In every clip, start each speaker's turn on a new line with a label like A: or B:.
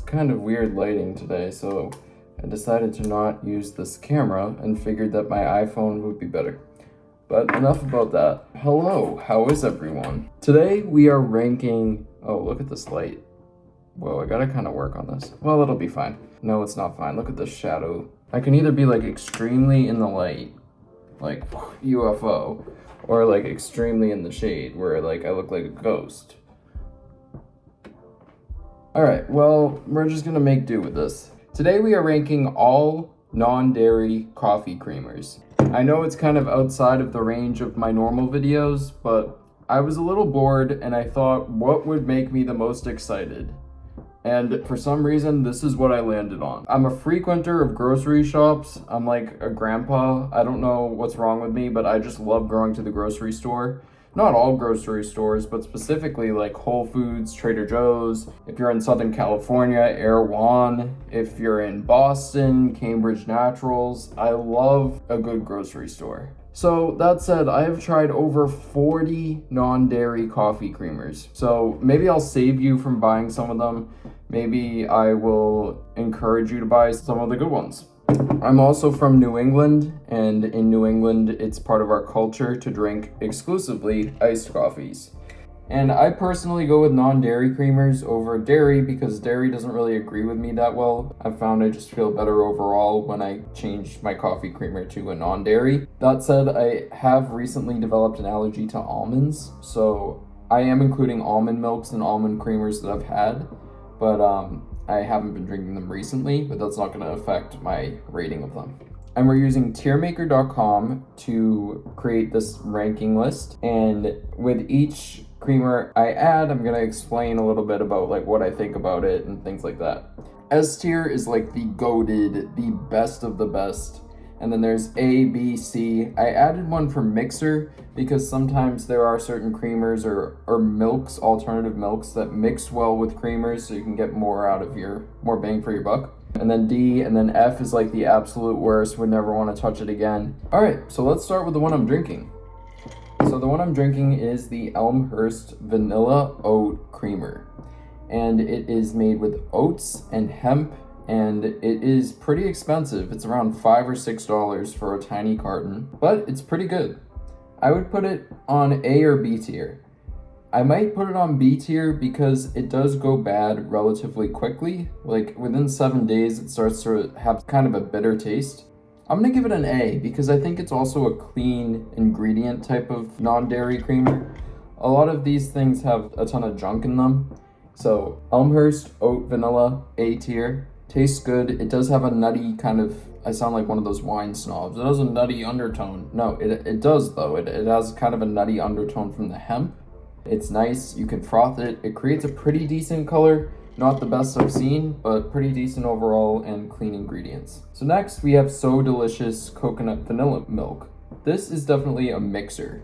A: kind of weird lighting today, so I decided to not use this camera and figured that my iPhone would be better. But enough about that. Hello, how is everyone? Today we are ranking, oh, look at this light. Whoa, I gotta kind of work on this. Well, it'll be fine. No, it's not fine. Look at this shadow. I can either be like extremely in the light, like UFO, or like extremely in the shade where like I look like a ghost. Alright, well, we're just gonna make do with this. Today we are ranking all non-dairy coffee creamers. I know it's kind of outside of the range of my normal videos, but I was a little bored and I thought what would make me the most excited. And for some reason, this is what I landed on. I'm a frequenter of grocery shops. I'm like a grandpa. I don't know what's wrong with me, but I just love going to the grocery store. Not all grocery stores, but specifically like Whole Foods, Trader Joe's. If you're in Southern California, Erewhon. If you're in Boston, Cambridge Naturals. I love a good grocery store. So that said, I have tried over 40 non-dairy coffee creamers. So maybe I'll save you from buying some of them. Maybe I will encourage you to buy some of the good ones. I'm also from New England, and in New England, it's part of our culture to drink exclusively iced coffees. And I personally go with non-dairy creamers over dairy because dairy doesn't really agree with me that well. I've found I just feel better overall when I change my coffee creamer to a non-dairy. That said, I have recently developed an allergy to almonds, so I am including almond milks and almond creamers that I've had, but I haven't been drinking them recently, but that's not going to affect my rating of them. And we're using tiermaker.com to create this ranking list, and with each creamer I add, I'm gonna explain a little bit about like what I think about it and things like that. S tier is like the goated, the best of the best. And then there's A, B, C. I added one for mixer because sometimes there are certain creamers or milks, alternative milks that mix well with creamers so you can get more out of more bang for your buck. And then D, and then F is like the absolute worst, would never want to touch it again. All right, so let's start with the one I'm drinking. So the one I'm drinking is the Elmhurst Vanilla Oat Creamer. And it is made with oats and hemp, and it is pretty expensive. It's around $5 or $6 for a tiny carton, but it's pretty good. I would put it on A or B tier. I might put it on B tier because it does go bad relatively quickly. Like within 7 days, it starts to have kind of a bitter taste. I'm gonna give it an A because I think it's also a clean ingredient type of non-dairy creamer. A lot of these things have a ton of junk in them. So Elmhurst Oat Vanilla, A tier. Tastes good. It does have a nutty kind of, I sound like one of those wine snobs. It has a nutty undertone. No, it does though. It has kind of a nutty undertone from the hemp. It's nice. You can froth it. It creates a pretty decent color. Not the best I've seen, but pretty decent overall and clean ingredients. So next we have SoDelicious Coconut Vanilla Milk. This is definitely a mixer.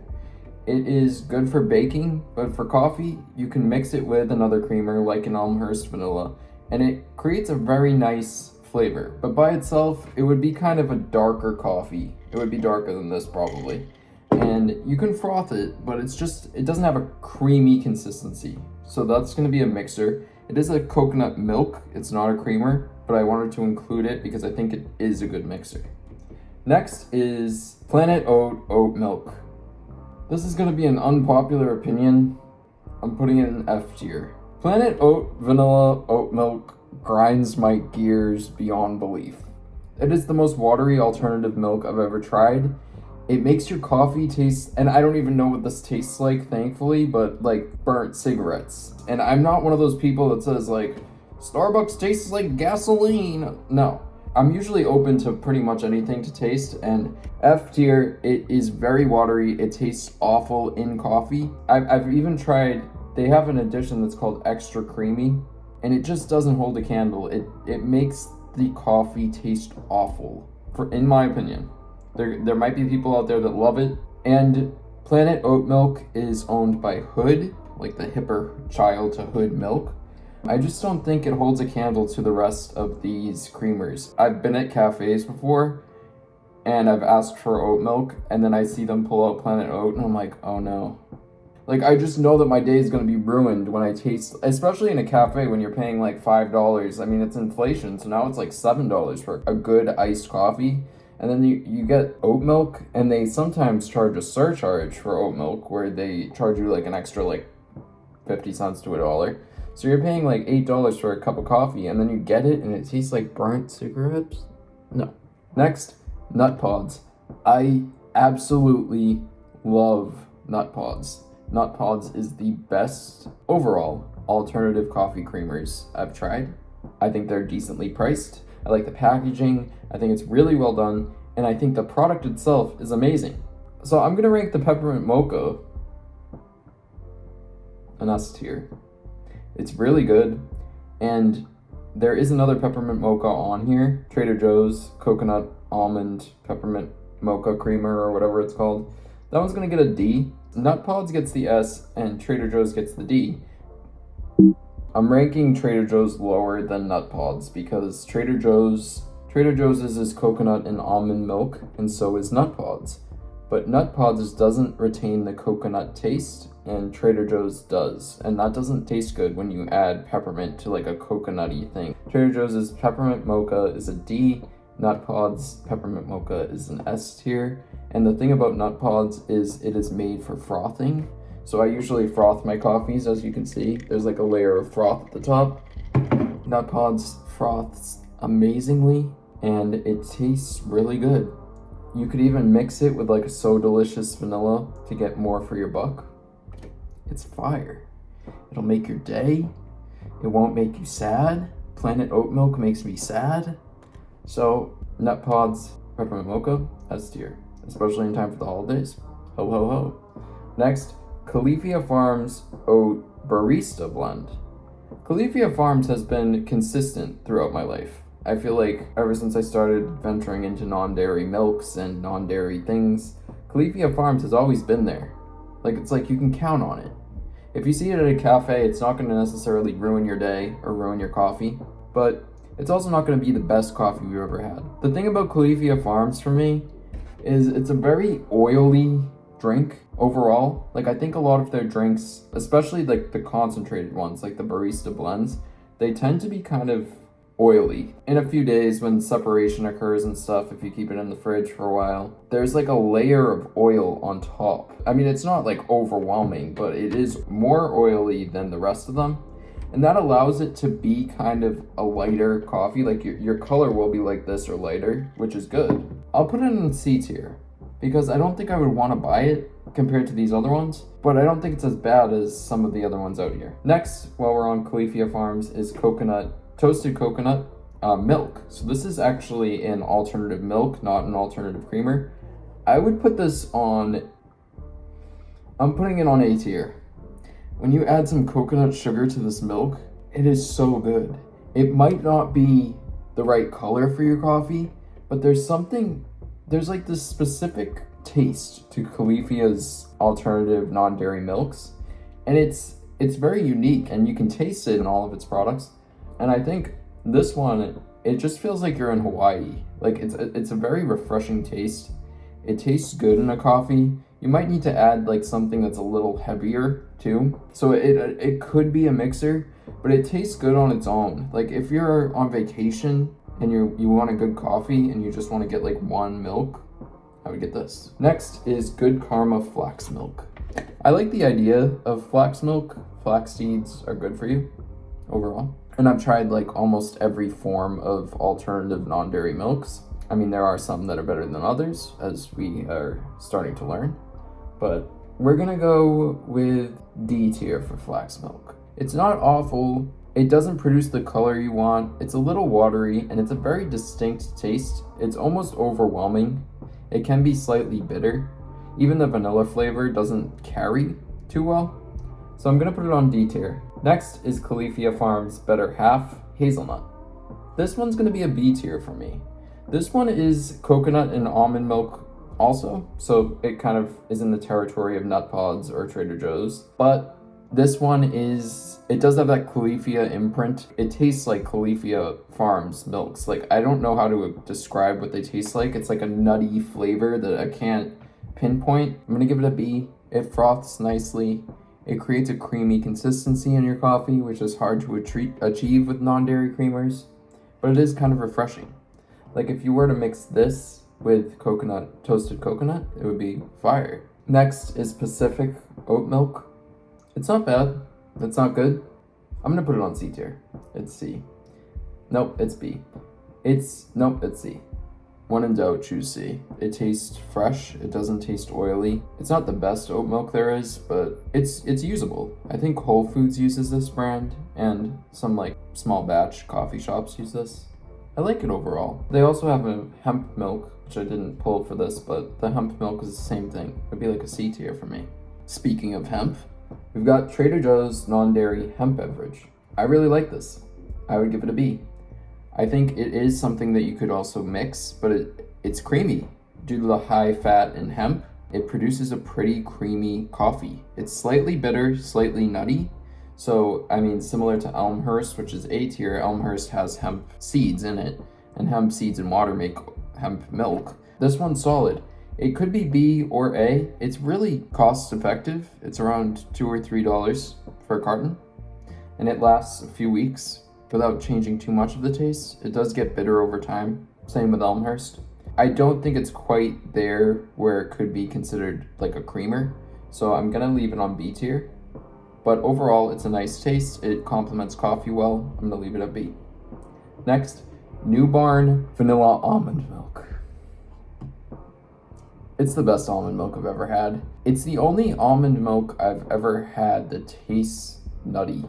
A: It is good for baking, but for coffee, you can mix it with another creamer like an Elmhurst Vanilla, and it creates a very nice flavor. But by itself, it would be kind of a darker coffee. It would be darker than this probably. And you can froth it, but it doesn't have a creamy consistency. So that's gonna be a mixer. It is a coconut milk, it's not a creamer, but I wanted to include it because I think it is a good mixer. Next is Planet Oat Milk. This is gonna be an unpopular opinion. I'm putting it in F tier. Planet Oat Vanilla Oat Milk grinds my gears beyond belief. It is the most watery alternative milk I've ever tried. It makes your coffee taste, and I don't even know what this tastes like, thankfully, but like burnt cigarettes. And I'm not one of those people that says like, Starbucks tastes like gasoline. No, I'm usually open to pretty much anything to taste, and F tier, it is very watery. It tastes awful in coffee. I've even tried, they have an edition that's called Extra Creamy, and it just doesn't hold a candle. It makes the coffee taste awful, in my opinion. There might be people out there that love it. And Planet Oat Milk is owned by Hood, like the hipper child to Hood Milk. I just don't think it holds a candle to the rest of these creamers. I've been at cafes before, and I've asked for oat milk, and then I see them pull out Planet Oat, and I'm like, oh no. Like, I just know that my day is going to be ruined when I taste, especially in a cafe when you're paying like $5. I mean, it's inflation, so now it's like $7 for a good iced coffee. And then you get oat milk, and they sometimes charge a surcharge for oat milk where they charge you like an extra like 50 cents to $1. So you're paying like $8 for a cup of coffee, and then you get it and it tastes like burnt cigarettes? No. Next, Nutpods. I absolutely love Nutpods. Nutpods is the best overall alternative coffee creamers I've tried. I think they're decently priced. I like the packaging. I think it's really well done. And I think the product itself is amazing. So I'm going to rank the peppermint mocha an S tier. It's really good. And there is another peppermint mocha on here. Trader Joe's coconut almond peppermint mocha creamer or whatever it's called. That one's going to get a D. Nutpods gets the S and Trader Joe's gets the D. I'm ranking Trader Joe's lower than Nutpods because Trader Joe's is coconut and almond milk, and so is Nutpods. But Nutpods doesn't retain the coconut taste, and Trader Joe's does. And that doesn't taste good when you add peppermint to like a coconutty thing. Trader Joe's peppermint mocha is a D. Nutpods peppermint mocha is an S tier. And the thing about Nutpods is it is made for frothing. So I usually froth my coffees, as you can see. There's like a layer of froth at the top. Nutpods froths amazingly, and it tastes really good. You could even mix it with like a SoDelicious vanilla to get more for your buck. It's fire. It'll make your day. It won't make you sad. Planet Oat Milk makes me sad. So, Nutpods peppermint mocha, S tier, especially in time for the holidays. Ho ho ho. Next, Califia Farms Oat Barista Blend. Califia Farms has been consistent throughout my life. I feel like ever since I started venturing into non-dairy milks and non-dairy things, Califia Farms has always been there. Like, it's like you can count on it. If you see it at a cafe, it's not going to necessarily ruin your day or ruin your coffee, but it's also not going to be the best coffee we've ever had. The thing about Califia Farms for me is it's a very oily drink overall. Like, I think a lot of their drinks, especially like the concentrated ones, like the barista blends, they tend to be kind of oily. In a few days when separation occurs and stuff, if you keep it in the fridge for a while, there's like a layer of oil on top. I mean, it's not like overwhelming, but it is more oily than the rest of them. And that allows it to be kind of a lighter coffee. Like your color will be like this or lighter, which is good. I'll put it in C tier because I don't think I would want to buy it compared to these other ones, but I don't think it's as bad as some of the other ones out here. Next, while we're on Califia Farms, is toasted coconut milk. So this is actually an alternative milk, not an alternative creamer. I would put this on, I'm putting it on A tier. When you add some coconut sugar to this milk, it is so good. It might not be the right color for your coffee, but there's like this specific taste to Califia's alternative non-dairy milks, and it's very unique, and you can taste it in all of its products. And I think this one, it just feels like you're in Hawaii. Like it's a very refreshing taste. It tastes good in a coffee. You might need to add like something that's a little heavier too. So it could be a mixer, but it tastes good on its own. Like if you're on vacation and you want a good coffee and you just want to get like one milk, I would get this. Next is Good Karma flax milk. I like the idea of flax milk. Flax seeds are good for you overall. And I've tried like almost every form of alternative non-dairy milks. I mean, there are some that are better than others, as we are starting to learn. But we're gonna go with D tier for flax milk. It's not awful. It doesn't produce the color you want. It's a little watery, and it's a very distinct taste. It's almost overwhelming. It can be slightly bitter. Even the vanilla flavor doesn't carry too well. So I'm gonna put it on D tier. Next is Califia Farms Better Half Hazelnut. This one's gonna be a B tier for me. This one is coconut and almond milk also, so it kind of is in the territory of Nutpods or Trader Joe's. But this one it does have that Califia imprint. It tastes like Califia Farms milks. Like, I don't know how to describe what they taste like. It's like a nutty flavor that I can't pinpoint. I'm gonna give it a B. It froths nicely. It creates a creamy consistency in your coffee, which is hard to achieve with non-dairy creamers, but it is kind of refreshing. Like if you were to mix this with toasted coconut, it would be fire. Next is Pacific Oat Milk. It's not bad. It's not good. I'm gonna put it on C tier. It's C. Nope, it's B. It's C. When in doubt, choose C. It tastes fresh. It doesn't taste oily. It's not the best oat milk there is, but it's usable. I think Whole Foods uses this brand, and some like small batch coffee shops use this. I like it overall. They also have a hemp milk, which I didn't pull for this, but the hemp milk is the same thing. It'd be like a C tier for me. Speaking of hemp, we've got Trader Joe's non-dairy hemp beverage. I really like this. I would give it a B. I think it is something that you could also mix, but it's creamy. Due to the high fat in hemp, it produces a pretty creamy coffee. It's slightly bitter, slightly nutty. So, I mean, similar to Elmhurst, which is A tier, Elmhurst has hemp seeds in it, and hemp seeds and water make hemp milk. This one's solid. It could be B or A. It's really cost effective. It's around $2 or $3 for a carton, and it lasts a few weeks without changing too much of the taste. It does get bitter over time. Same with Elmhurst. I don't think it's quite there where it could be considered like a creamer, so I'm gonna leave it on B tier. But overall, it's a nice taste. It complements coffee well. I'm gonna leave it at B. Next, New Barn Vanilla Almond Milk. It's the best almond milk I've ever had. It's the only almond milk I've ever had that tastes nutty.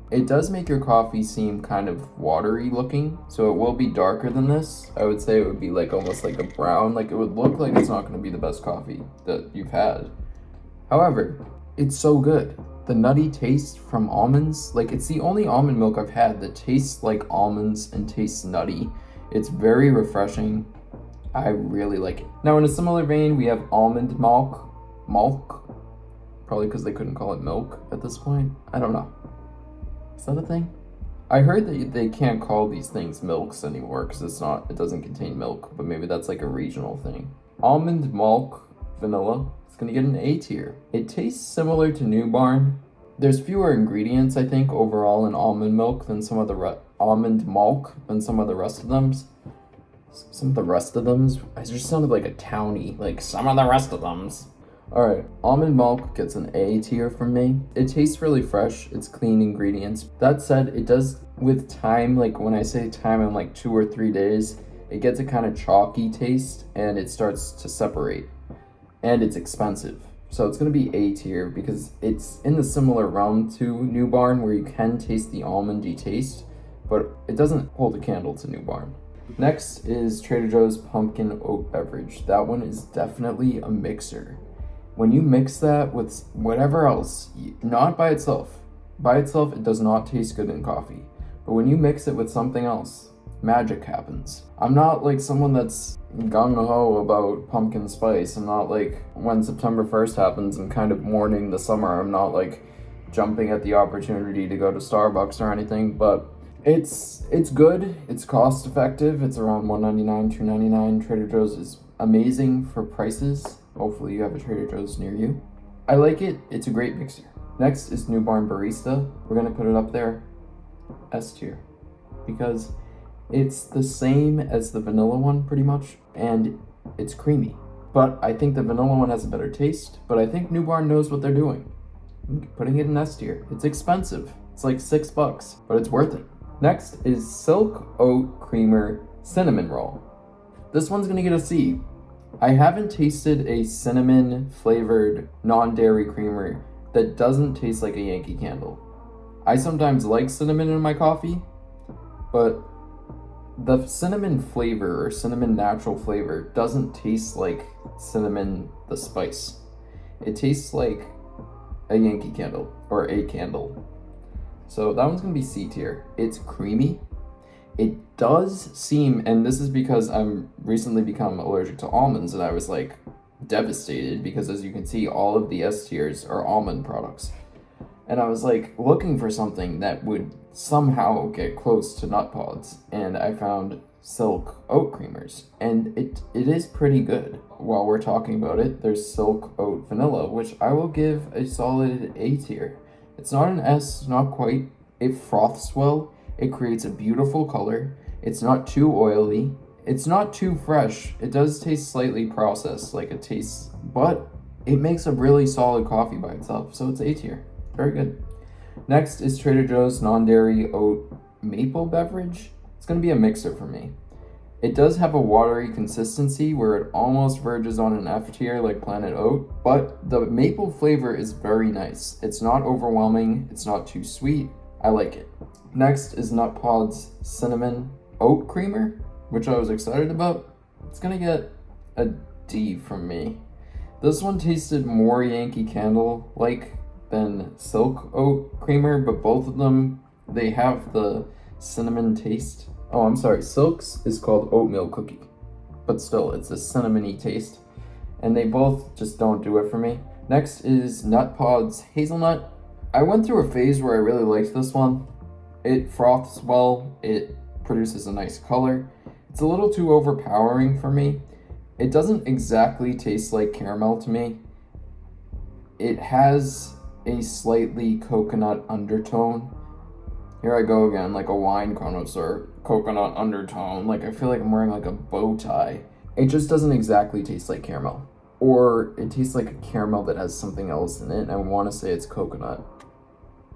A: It does make your coffee seem kind of watery looking, so it will be darker than this. I would say it would be like almost like a brown, like it would look like it's not going to be the best coffee that you've had. However, it's so good. The nutty taste from almonds, like it's the only almond milk I've had that tastes like almonds and tastes nutty. It's very refreshing. I really like it. Now in a similar vein, we have almond malk, probably because they couldn't call it milk at this point. I don't know. Is that a thing? I heard that they can't call these things milks anymore because it doesn't contain milk, but maybe that's like a regional thing. Almond malk vanilla is gonna get an A tier. It tastes similar to New Barn. There's fewer ingredients, I think, overall in almond milk than some of the almond malk than some of the rest of them. Some of the rest of them, I just sounded like a townie, like some of the rest of them. Alright, almond milk gets an A tier from me. It tastes really fresh, it's clean ingredients. That said, it does, with time, like when I say time, I'm like 2 or 3 days, it gets a kind of chalky taste and it starts to separate. And it's expensive. So it's going to be A tier because it's in the similar realm to New Barn where you can taste the almondy taste, but it doesn't hold a candle to New Barn. Next is Trader Joe's pumpkin oat beverage. That one is definitely a mixer. When you mix that with whatever else, not by itself. By itself, it does not taste good in coffee. But when you mix it with something else, magic happens. I'm not like someone that's gung-ho about pumpkin spice. I'm not like when September 1st happens and kind of mourning the summer. I'm not like jumping at the opportunity to go to Starbucks or anything, but it's good. It's cost effective. It's around $1.99, $2.99. Trader Joe's is amazing for prices. Hopefully you have a Trader Joe's near you. I like it. It's a great mixer. Next is New Barn Barista. We're going to put it up there, S tier, because it's the same as the vanilla one pretty much, and it's creamy. But I think the vanilla one has a better taste, but I think New Barn knows what they're doing. I'm putting it in S tier. It's expensive. It's like $6, but it's worth it. Next is Silk Oat Creamer Cinnamon Roll. This one's going to get a C. I haven't tasted a cinnamon flavored non-dairy creamer that doesn't taste like a Yankee Candle. I sometimes like cinnamon in my coffee, but the cinnamon flavor or cinnamon natural flavor doesn't taste like cinnamon the spice. It tastes like a Yankee Candle or a candle. So that one's gonna be C tier. It's creamy. It does seem, and this is because I'm recently become allergic to almonds, and I was like devastated because, as you can see, all of the S tiers are almond products. And I was like looking for something that would somehow get close to Nutpods, and I found Silk Oat Creamers, and it is pretty good. While we're talking about it, there's Silk Oat Vanilla, which I will give a solid A tier. It's not an S, not quite. It froths well, it creates a beautiful color, it's not too oily, it's not too fresh. It does taste slightly processed, like it tastes, but it makes a really solid coffee by itself, so it's A tier. Very good. Next is Trader Joe's non-dairy oat maple beverage. It's going to be a mixer for me. It does have a watery consistency where it almost verges on an F tier like Planet Oat, but the maple flavor is very nice. It's not overwhelming, it's not too sweet. I like it. Next is Nutpods Cinnamon Oat Creamer, which I was excited about. It's going to get a D from me. This one tasted more Yankee Candle-like than Silk Oat Creamer, but both of them, they have the cinnamon taste. Oh, I'm sorry, Silk's is called Oatmeal Cookie, but still, it's a cinnamony taste, and they both just don't do it for me. Next is Nutpods Hazelnut. I went through a phase where I really liked this one. It froths well, it produces a nice color. It's a little too overpowering for me. It doesn't exactly taste like caramel to me. It has a slightly coconut undertone. Here I go again, like a wine connoisseur. Coconut undertone. Like, I feel like I'm wearing like a bow tie. It just doesn't exactly taste like caramel. Or it tastes like a caramel that has something else in it, and I want to say it's coconut.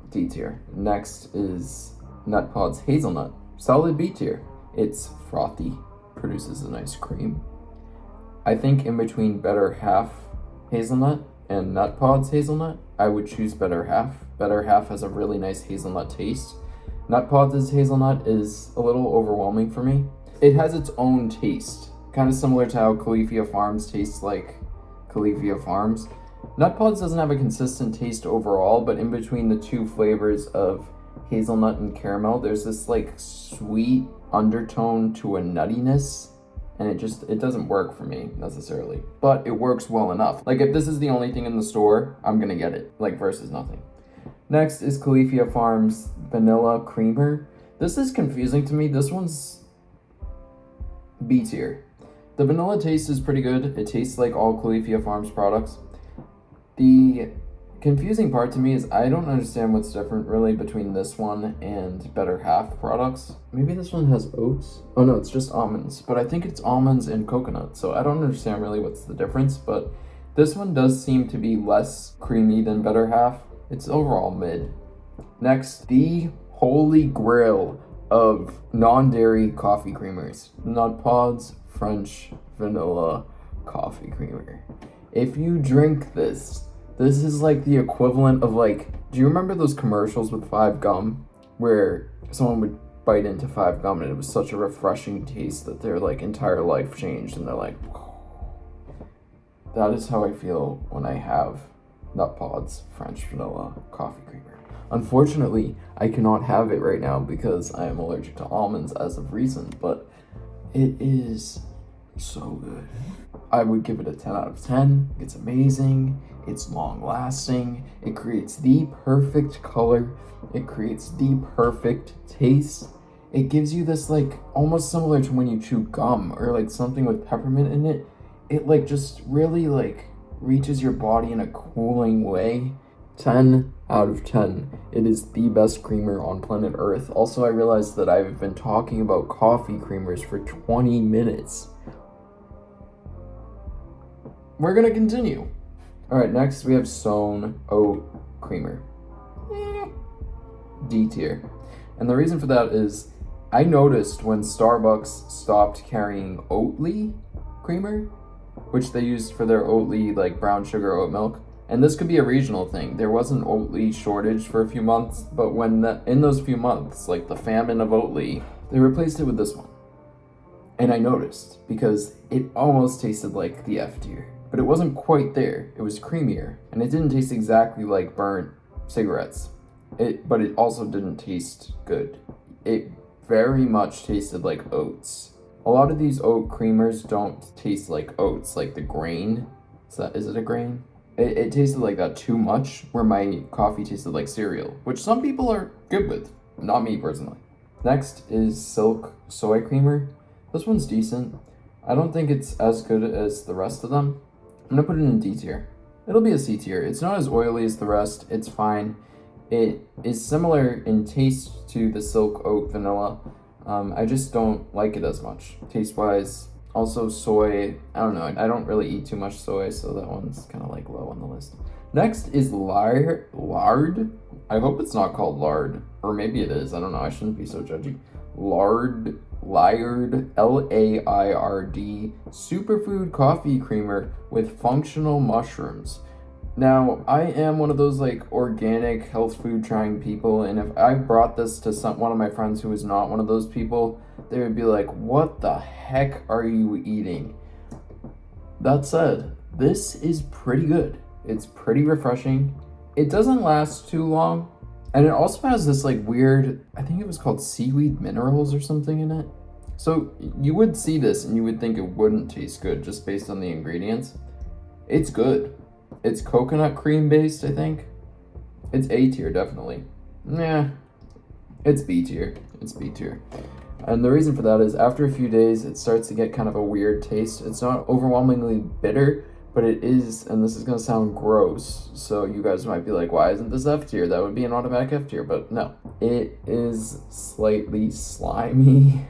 A: D tier. Next is Nutpods Hazelnut. Solid B tier. It's frothy, produces a nice cream. I think in between Better Half Hazelnut and Nutpods Hazelnut, I would choose Better Half. Better Half has a really nice hazelnut taste. Nutpods' hazelnut is a little overwhelming for me. It has its own taste, kind of similar to how Califia Farms tastes like Califia Farms. Nutpods doesn't have a consistent taste overall, but in between the two flavors of hazelnut and caramel, there's this like sweet undertone to a nuttiness, and it doesn't work for me necessarily, but it works well enough. Like, if this is the only thing in the store, I'm gonna get it, like, versus nothing. Next is Califia Farms Vanilla Creamer. This is confusing to me. This one's B tier. The vanilla taste is pretty good. It tastes like all Califia Farms products. The confusing part to me is I don't understand what's different really between this one and Better Half products. Maybe this one has oats? Oh no, it's just almonds, but I think it's almonds and coconut, so I don't understand really what's the difference, but this one does seem to be less creamy than Better Half. It's overall mid. Next, the holy grail of non-dairy coffee creamers. Nutpods French Vanilla Coffee Creamer. If you drink this is like the equivalent of, like, do you remember those commercials with 5 Gum? Where someone would bite into 5 Gum and it was such a refreshing taste that their, like, entire life changed and they're like, that is how I feel when I have Nutpods French Vanilla Coffee Creamer. Unfortunately, I cannot have it right now because I am allergic to almonds as of recent, but it is so good. I would give it a 10 out of 10. It's amazing. It's long lasting. It creates the perfect color. It creates the perfect taste. It gives you this, like, almost similar to when you chew gum or like something with peppermint in it. It, like, just really, like, reaches your body in a cooling way. 10 out of 10. It is the best creamer on planet Earth. Also, I realized that I've been talking about coffee creamers for 20 minutes. We're gonna continue. Alright, next we have Sown Oat Creamer. D tier. And the reason for that is I noticed when Starbucks stopped carrying Oatly creamer, which they used for their Oatly, like, brown sugar oat milk. And this could be a regional thing. There was an Oatly shortage for a few months, but in those few months, like the famine of Oatly, they replaced it with this one. And I noticed, because it almost tasted like the F tier, but it wasn't quite there. It was creamier, and it didn't taste exactly like burnt cigarettes. But it also didn't taste good. It very much tasted like oats. A lot of these oat creamers don't taste like oats, like the grain. Is it a grain? It tasted like that too much, where my coffee tasted like cereal, which some people are good with, not me personally. Next is Silk Soy Creamer. This one's decent. I don't think it's as good as the rest of them. I'm gonna put it in D tier. It'll be a C tier. It's not as oily as the rest. It's fine. It is similar in taste to the Silk Oat Vanilla. I just don't like it as much taste-wise. Also soy, I don't know. I don't really eat too much soy, so that one's kind of like low on the list. Next is Laird. I hope it's not called Lard, or maybe it is. I don't know. I shouldn't be so judgy. Laird, Laird, superfood coffee creamer with functional mushrooms. Now, I am one of those like organic health food trying people, and if I brought this to one of my friends who is not one of those people, they would be like, what the heck are you eating? That said, this is pretty good. It's pretty refreshing. It doesn't last too long, and it also has this like weird, I think it was called seaweed minerals or something in it. So you would see this and you would think it wouldn't taste good just based on the ingredients. It's good. It's coconut cream based, I think. It's A tier, definitely. Nah, it's B tier. It's B tier. And the reason for that is after a few days, it starts to get kind of a weird taste. It's not overwhelmingly bitter, but it is, and this is going to sound gross, so you guys might be like, why isn't this F tier? That would be an automatic F tier, but no. It is slightly slimy.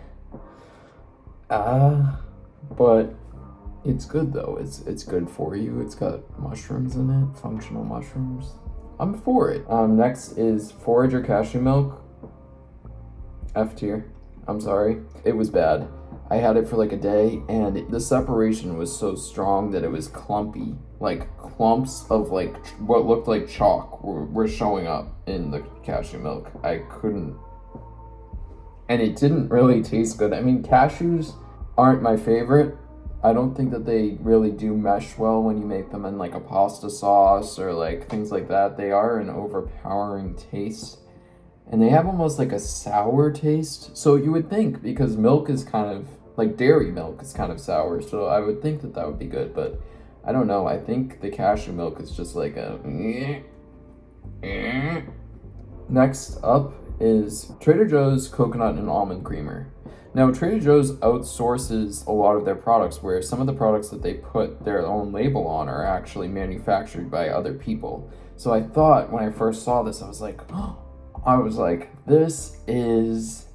A: But it's good though. It's good for you. It's got mushrooms in it, functional mushrooms. I'm for it. Next is Forager cashew milk. F tier. I'm sorry. It was bad. I had it for like a day, and the separation was so strong that it was clumpy. Like clumps of like what looked like chalk were showing up in the cashew milk. I couldn't, and it didn't really taste good. I mean, cashews aren't my favorite. I don't think that they really do mesh well when you make them in like a pasta sauce or like things like that. They are an overpowering taste, and they have almost like a sour taste. So you would think, because milk is kind of like dairy milk is kind of sour, so I would think that that would be good, but I don't know. I think the cashew milk is just like a... Next up is Trader Joe's coconut and almond creamer. Now, Trader Joe's outsources a lot of their products, where some of the products that they put their own label on are actually manufactured by other people. So I thought when I first saw this, I was like, this is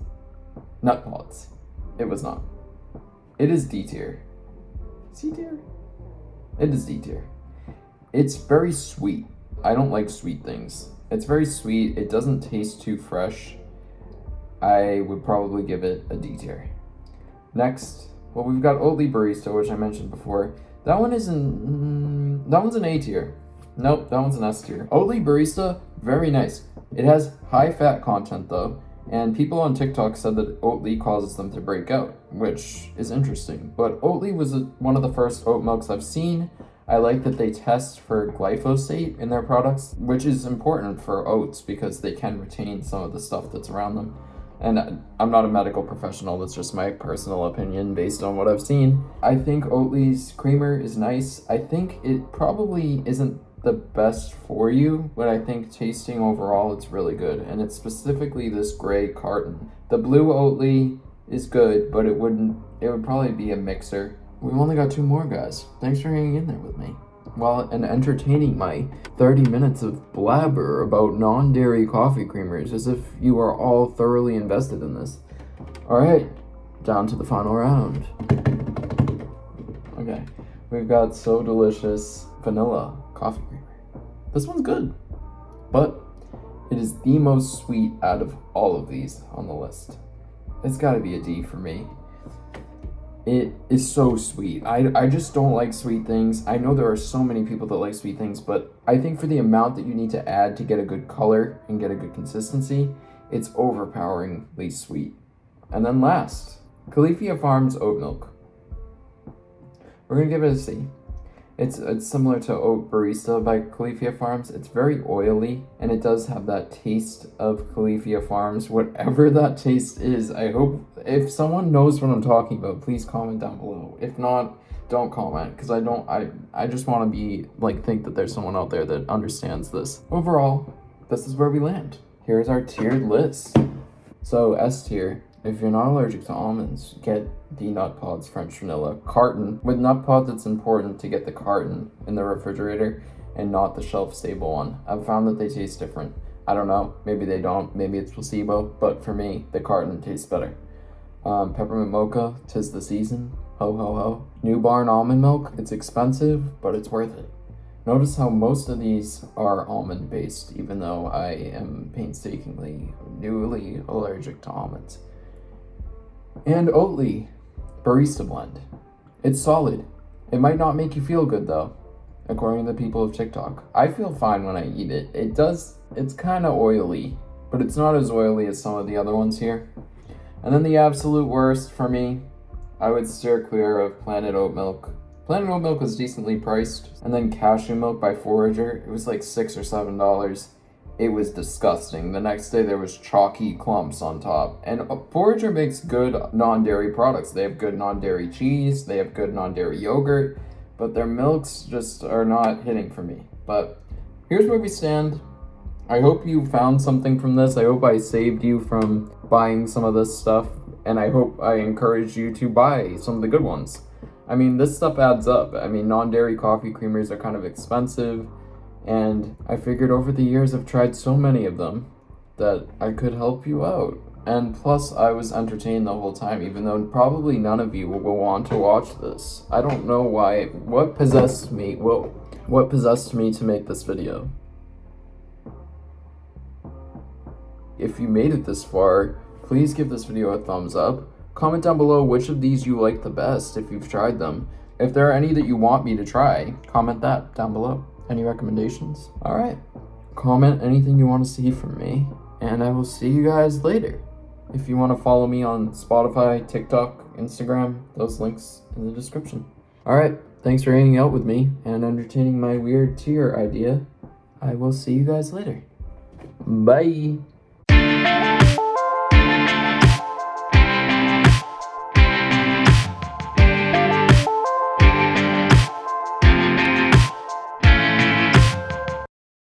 A: Nutpods. It was not. It is D tier. C tier? It is D tier. It's very sweet. I don't like sweet things. It's very sweet. It doesn't taste too fresh. I would probably give it a D tier. Next, well, we've got Oatly Barista, which I mentioned before. That one's an A tier. Nope, that one's an S tier. Oatly Barista, very nice. It has high fat content though, and people on TikTok said that Oatly causes them to break out, which is interesting. But Oatly was one of the first oat milks I've seen. I like that they test for glyphosate in their products, which is important for oats because they can retain some of the stuff that's around them. And I'm not a medical professional, that's just my personal opinion based on what I've seen. I think Oatly's creamer is nice. I think it probably isn't the best for you, but I think tasting overall it's really good. And it's specifically this gray carton. The blue Oatly is good, but it would probably be a mixer. We've only got 2 more, guys. Thanks for hanging in there with me. Well, and entertaining my 30 minutes of blabber about non-dairy coffee creamers as if you are all thoroughly invested in this. All right, down to the final round. Okay, we've got SoDelicious vanilla coffee creamer. This one's good, but it is the most sweet out of all of these on the list. It's gotta be a D for me. It is so sweet. I just don't like sweet things. I know there are so many people that like sweet things, but I think for the amount that you need to add to get a good color and get a good consistency, it's overpoweringly sweet. And then last, Califia Farms Oat Milk. We're gonna give it a C. It's similar to Oat Barista by Califia Farms. It's very oily, and it does have that taste of Califia Farms, whatever that taste is. I hope, if someone knows what I'm talking about, please comment down below. If not, don't comment, because I just want to be, think that there's someone out there that understands this. Overall, this is where we land. Here's our tiered list. So S tier, If you're not allergic to almonds, get the Nutpods French vanilla carton. With Nutpods, it's important to get the carton in the refrigerator and not the shelf-stable one. I've found that they taste different. I don't know, maybe they don't, maybe it's placebo, but for me, the carton tastes better. Peppermint mocha, 'tis the season, ho ho ho. Newborn almond milk, it's expensive, but it's worth it. Notice how most of these are almond based, even though I am painstakingly newly allergic to almonds. And Oatly, barista blend. It's solid. It might not make you feel good though, according to the people of TikTok. I feel fine when I eat it. It's kind of oily, but it's not as oily as some of the other ones here. And then the absolute worst for me, I would steer clear of Planet Oat Milk. Planet Oat Milk was decently priced. And then cashew milk by Forager, it was like $6 or $7. It was disgusting. The next day there was chalky clumps on top. And Forager makes good non-dairy products. They have good non-dairy cheese, they have good non-dairy yogurt, but their milks just are not hitting for me. But here's where we stand. I hope you found something from this. I hope I saved you from buying some of this stuff, and I hope I encourage you to buy some of the good ones. I mean, this stuff adds up. I mean, non-dairy coffee creamers are kind of expensive, and I figured over the years I've tried so many of them that I could help you out. And plus, I was entertained the whole time, even though probably none of you will want to watch this. I don't know why. What possessed me to make this video? If you made it this far, please give this video a thumbs up. Comment down below which of these you like the best if you've tried them. If there are any that you want me to try, comment that down below. Any recommendations? Alright. Comment anything you want to see from me, and I will see you guys later. If you want to follow me on Spotify, TikTok, Instagram, those links in the description. Alright, thanks for hanging out with me and entertaining my weird tier idea. I will see you guys later. Bye!